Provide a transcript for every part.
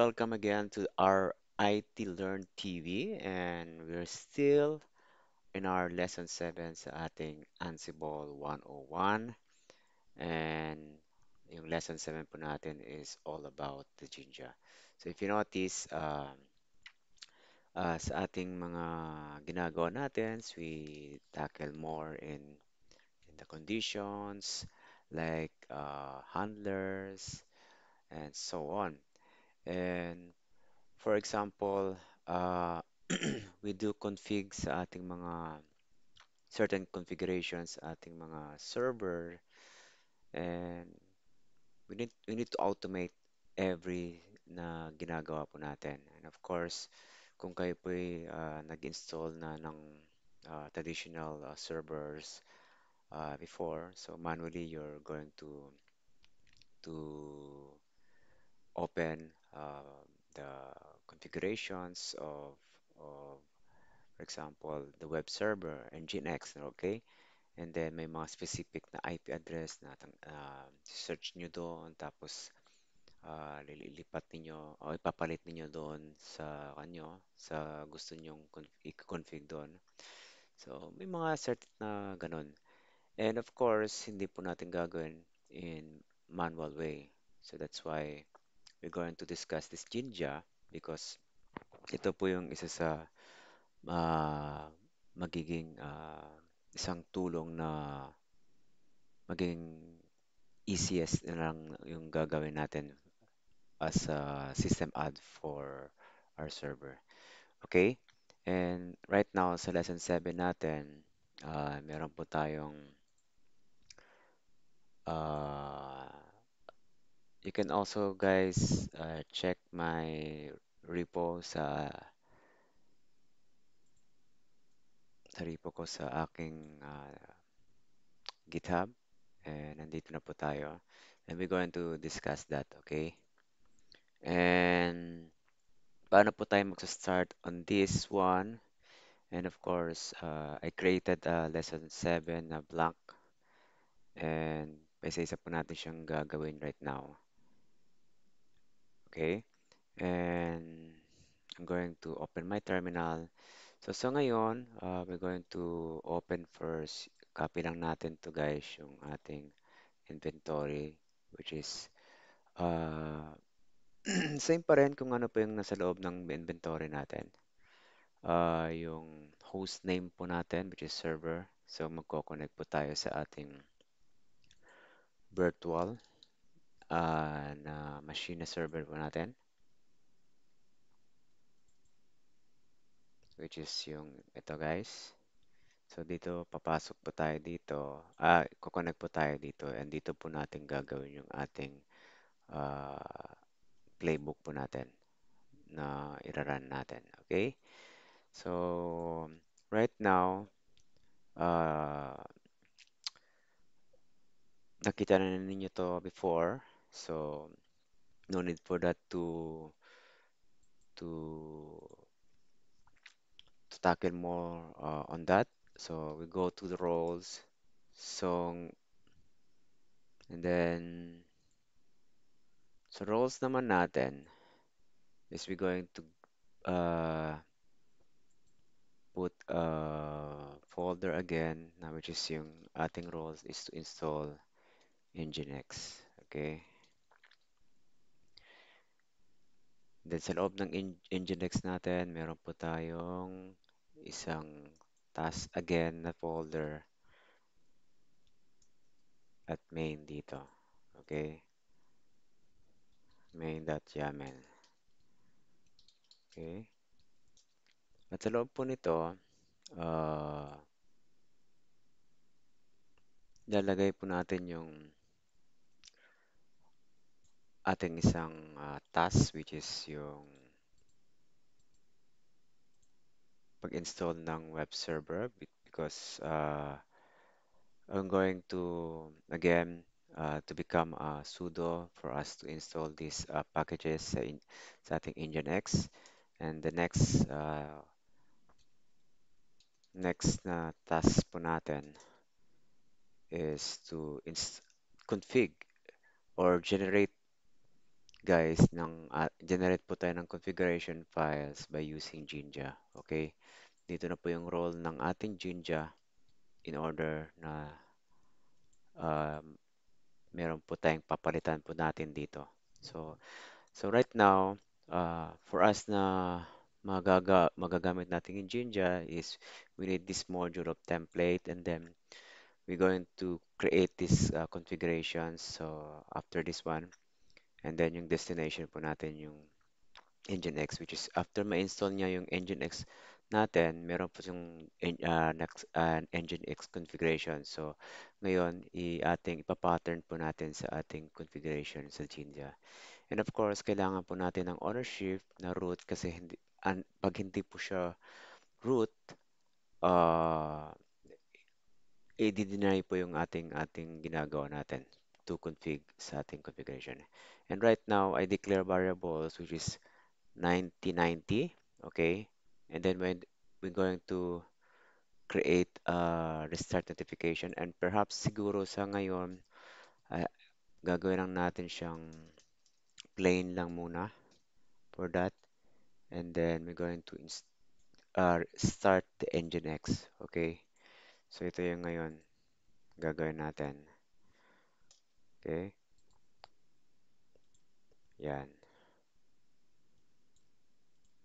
welcome again to our IT Learn TV, and we're still in our lesson 7 sa ating Ansible 101. And yung lesson 7 po natin is all about the Jinja. So if you notice, sa ating mga ginagawa natin, we tackle more in the conditions, like handlers, and so on. And for example, we do config sa ating mga certain configurations sa ating mga server, and we need to automate every na ginagawa po natin. And of course, kung kayo po ay nag-install na ng traditional servers before, so manually you're going to open the configurations of for example, the web server and Nginx, okay? And then may mga specific na IP address na search nyo doon, tapos lilipat ninyo o ipapalit ninyo doon sa sa gusto nyong i-config doon. So, may mga certain na ganun. And of course, hindi po natin gagawin in manual way. So that's why we're going to discuss this Jinja because ito po yung isa sa magiging isang tulong na magiging easiest na lang yung gagawin natin as a system add for our server. Okay? And right now, sa lesson 7 natin, meron po tayong uh, you can also guys check my repo sa repo ko sa aking GitHub. And nandito na po tayo. And we're going to discuss that, okay? And paano po tayo magsa-start on this one? And of course, I created lesson 7 na blank. And isa-isa po natin siyang gagawin right now. Okay? And I'm going to open my terminal. So sa ngayon, we're going to open first. Copy lang natin to guys yung ating inventory, which is uh, same pa rin kung ano po yung nasa loob ng inventory natin. Yung host name po natin, which is server. So magko-connect po tayo sa ating virtual na machine na server po natin, which is yung ito guys. So dito, papasok po tayo dito. Kukonect po tayo dito. And dito po natin gagawin yung ating ah, playbook po natin na iraran natin. Okay? So, right now, uh, nakita na ninyo to before. So, no need for that to to tackle more on that. So, we go to the roles. So, and then, sa roles naman natin is we going to uh, put a folder again na which is yung ating roles is to install Nginx. Okay? Then sa loob ng Nginx natin, meron po tayong isang task again na folder at main dito. Okay? Main.yaml. Okay? At sa loob po nito, uh, lalagay po natin yung ating isang task which is yung pag-install ng web server because I'm going to again to become a sudo for us to install these packages sa ating Nginx. And the next na task po natin is to config or generate guys generate po tayo ng configuration files by using Jinja. Okay? Dito na po yung role ng ating Jinja in order na um, meron po tayong papalitan po natin dito. So, so right now, for us na magagamit natin yung Jinja is we need this module of template, and then we're going to create this configuration. So after this one, and then yung destination po natin yung Nginx, which is after ma-install niya yung Nginx natin, meron po yung next Nginx configuration. So ngayon, ating ipapattern po natin sa ating configuration sa Jinja. And of course, kailangan po natin ng ownership na root kasi pag hindi po siya root, uh, i-deny po yung ating ginagawa natin to config sa ating configuration. And right now, I declare variables which is 9090, okay? And then when we're going to create a restart notification, and perhaps siguro sa ngayon, uh, gagawin lang natin siyang plain lang muna for that. And then we're going to start the Nginx, okay? So ito yung ngayon gagawin natin. Okay? Yan.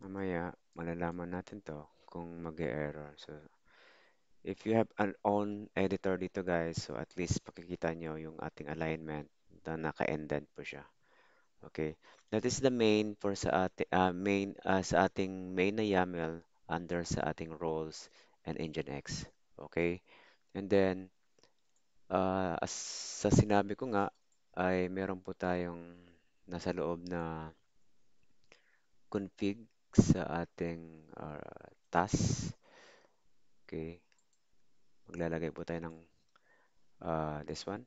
Mamaya, malalaman natin to kung mag-error. So, if you have an own editor dito guys, so at least pakikita nyo yung ating alignment na naka-ended po siya. Okay? That is the main for sa ating main na YAML under sa ating roles and Nginx. Okay? And then, as sa sinabi ko nga, ay meron po tayong nasa loob na config sa ating task. Okay, maglalagay po tayo ng this one.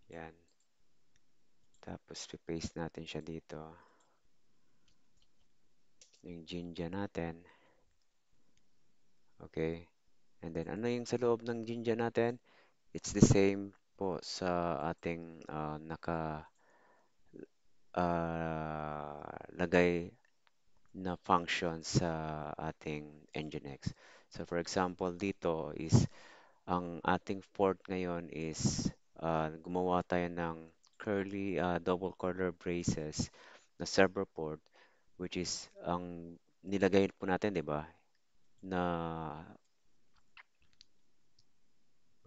Yan. Tapos, paste natin siya dito. Yung Jinja natin. Okay. And then, ano yung sa loob ng Jinja natin? It's the same po sa ating lagay na function sa ating Nginx. So, for example, dito is ang ating port ngayon is gumawa tayo ng double color braces na server port, which is ang nilagay po natin, di ba? Na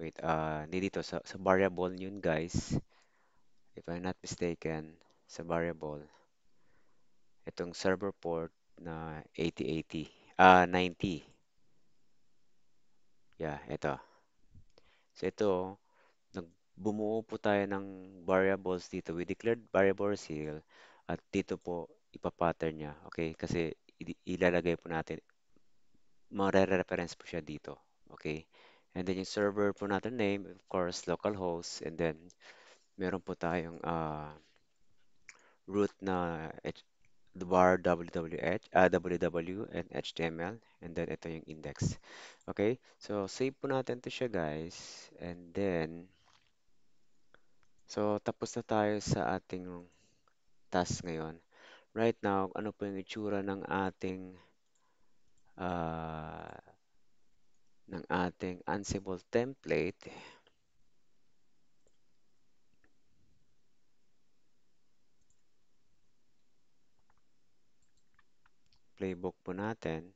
wait, hindi dito sa variable yun guys. If I'm not mistaken, sa variable, itong server port na 8080, 90. Yeah, ito. So ito, bumuo po tayo ng variables dito. We declared variable seal at dito po ipapattern niya. Okay? Kasi ilalagay po natin, mare-reference po siya dito. Okay? And then yung server po natin name, of course, localhost. And then meron po tayong root na the var www and html. And then ito yung index. Okay? So save po natin to siya guys. And then, so tapos na tayo sa ating task ngayon. Right now, ano po yung itsura ah, ng ating Ansible template, playbook po natin.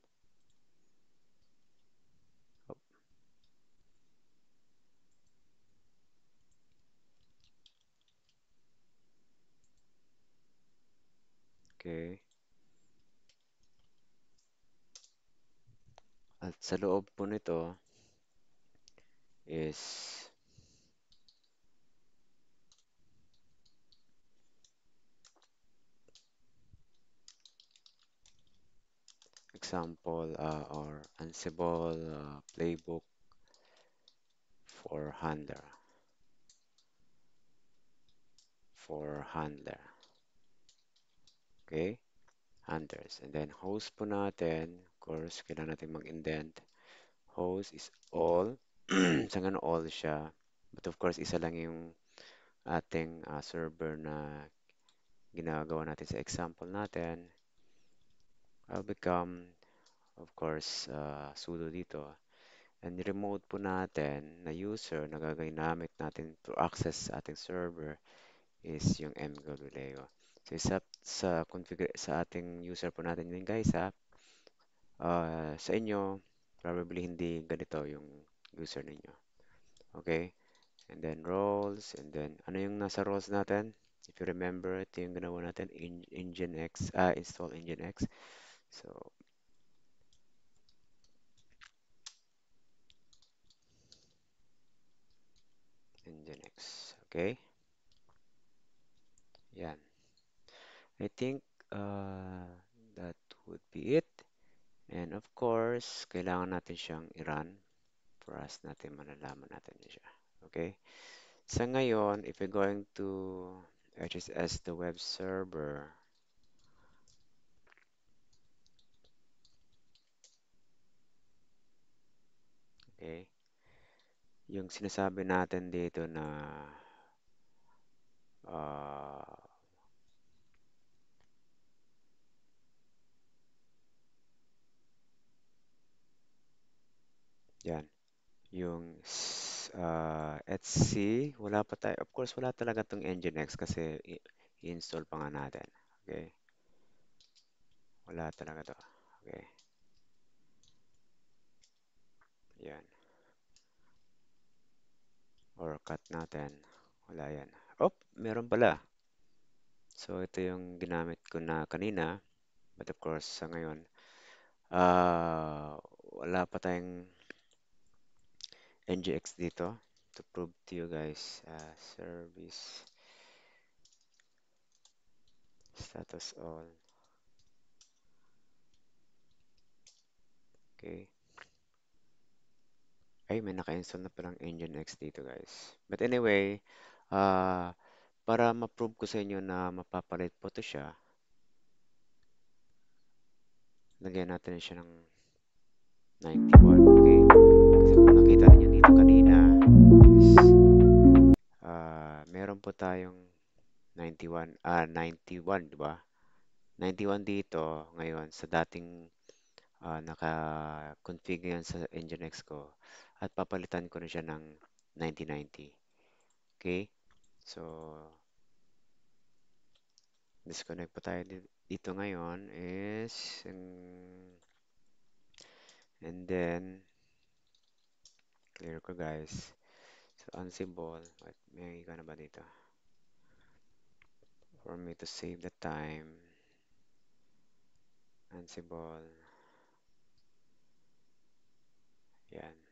Okay. At sa loob po nito is example or Ansible playbook for handler. Okay? Handlers. And then host po natin, of course, kailangan natin mag-indent. Host is all. Sa ganun all siya. But of course, isa lang yung ating server na ginagawa natin sa example natin, I'll become, of course, sudo dito. And remote po natin na user na gagagamit natin to access sa ating server is yung mgalileo. So, sa ating user po natin din guys ha, sa inyo, probably hindi ganito yung user ninyo. Okay? And then roles, and then ano yung nasa roles natin? If you remember, ito yung ginawa natin, Nginx, install Nginx. So, Nginx. Okay? Yan. I think that would be it. And of course, kailangan natin siyang i-run for us natin malalaman natin na siya. Okay? Sa ngayon, if you're going to HSS the web server, okay, yung sinasabi natin dito na uh, yan, yung Etsy, wala pa tayo. Of course, wala talaga tong Nginx kasi i-install pa nga natin. Okay? Wala talaga to. Okay? Yan. Or cut natin. Wala yan. Oh, meron pala. So, ito yung ginamit ko na kanina. But of course, sa ngayon, wala pa tayong NGX dito to prove to you guys. Service status all. Okay. Ay, may naka-install na palang Nginx dito guys. But anyway, uh, para ma-prove ko sa inyo na mapapalit po to siya, lagyan natin siya ng 91, okay? Kasi kung nakita niyo dito kanina, is, meron po tayong 91, di ba? 91 dito ngayon sa dating naka-configure yan sa Nginx ko at papalitan ko na siya ng 9090. Okay? So, disconnect po tayo dito ngayon is and then clear ko guys. So, Ansible. Wait, may ka na ba dito? For me to save the time. Ansible. Yan.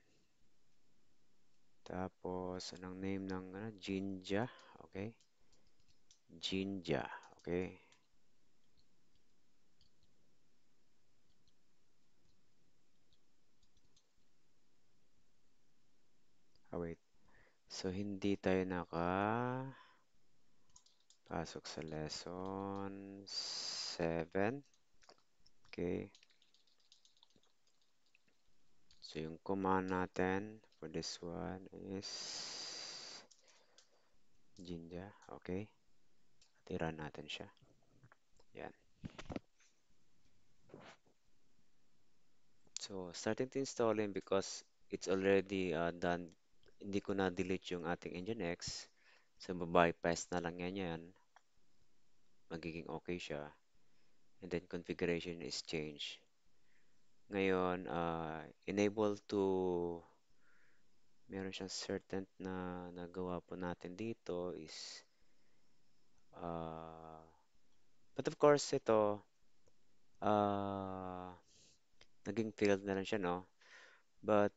Tapos, anong name ng Jinja? Okay? Jinja. Okay? Oh, wait. So, hindi tayo pasok sa lesson 7. Okay. So, yung command natin for this one is Jinja. Okay. Tira natin siya. Yan. So, starting to installing because it's already done. Hindi ko na delete yung ating Nginx. So, bypass na lang yan. Magiging okay siya. And then, configuration is changed. Ngayon, enable to meron siyang certain na nagawa po natin dito is uh, but of course ito uh, naging failed na lang siya no but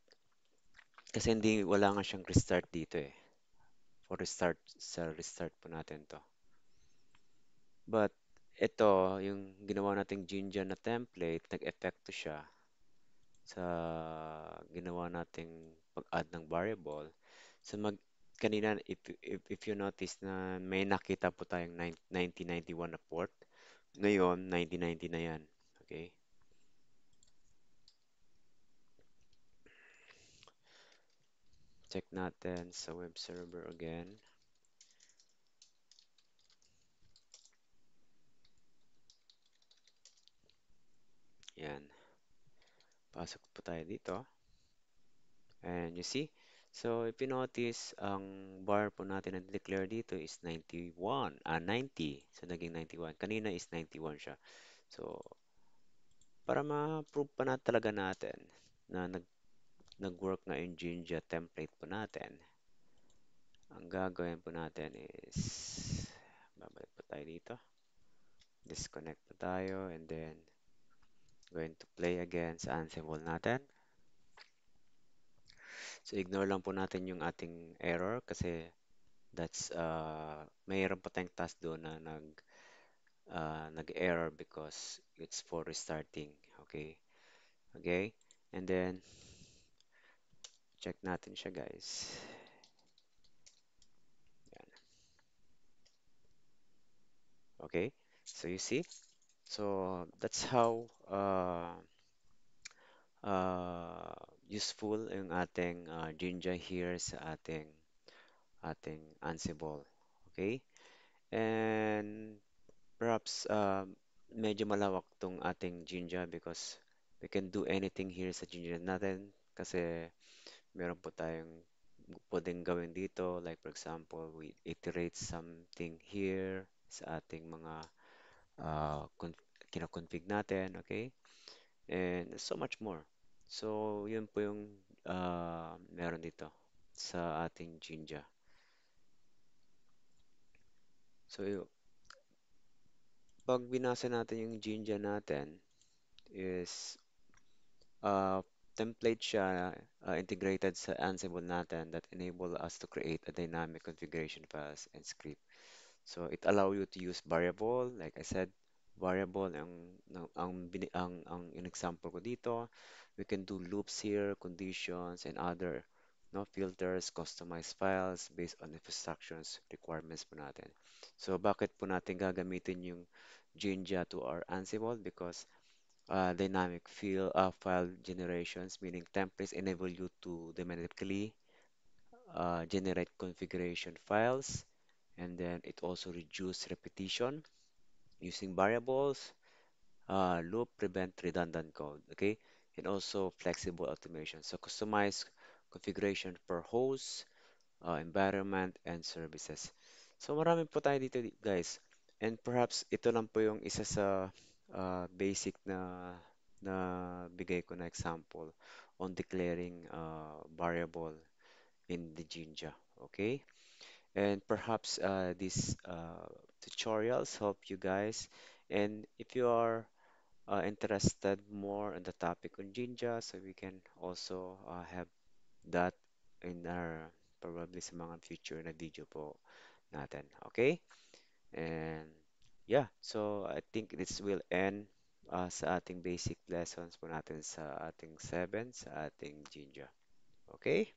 kasi hindi wala nga siyang restart dito eh for restart sa restart po natin to but ito yung ginawa nating Jinja na template nag-epekto siya sa ginawa nating pag-add ng variable. So kanina if you notice na may nakita po tayong 1991 na port. Ngayon 1990 na 'yan. Okay? Check natin sa web server again. Yan. Pasok po tayo dito. And you see, so if you notice, ang bar po natin na declare dito is 91, 90. So naging 91. Kanina is 91 siya. So para ma-prove pa na talaga natin na nag-work na yung Jinja template po natin, ang gagawin po natin is babalik po tayo dito. Disconnect po tayo and then going to play again sa Ansible natin. So ignore lang po natin yung ating error kasi that's mayroon pa tayong task doon na nag-error because it's for restarting. Okay? Okay? And then check natin siya, guys. Yan. Okay? So you see? So that's how useful yung ating Jinja here sa ating Ansible. Okay? And perhaps medyo malawak tong ating Jinja because we can do anything here sa Jinja natin kasi meron po tayong pwedeng gawin dito. Like for example, we iterate something here sa ating mga kinakonfig natin. Okay? And so much more. So, yun po yung meron dito sa ating Jinja. So, pag binasa natin yung Jinja natin is uh, template siya integrated sa Ansible natin that enable us to create a dynamic configuration files and script. So it allow you to use variable, like I said, variable ang in example ko dito. We can do loops here, conditions, and other no filters, customize files based on instructions requirements po natin. So bakit po natin gagamitin yung Jinja to our Ansible? Because dynamic file generations, meaning templates enable you to dynamically generate configuration files, and then it also reduce repetition using variables, loop prevent redundant code, okay? And also flexible automation. So customize configuration per host, environment, and services. So marami po tayo dito, guys. And perhaps ito lang po yung isa sa basic na bigay ko na example on declaring variable in the Jinja. Okay? And perhaps these tutorials help you guys. And if you are interested more on the topic on Jinja, so we can also have that in our probably sa mga future na video po natin. Okay? And yeah, so I think this will end sa ating basic lessons po natin sa ating 7, sa ating Jinja. Okay?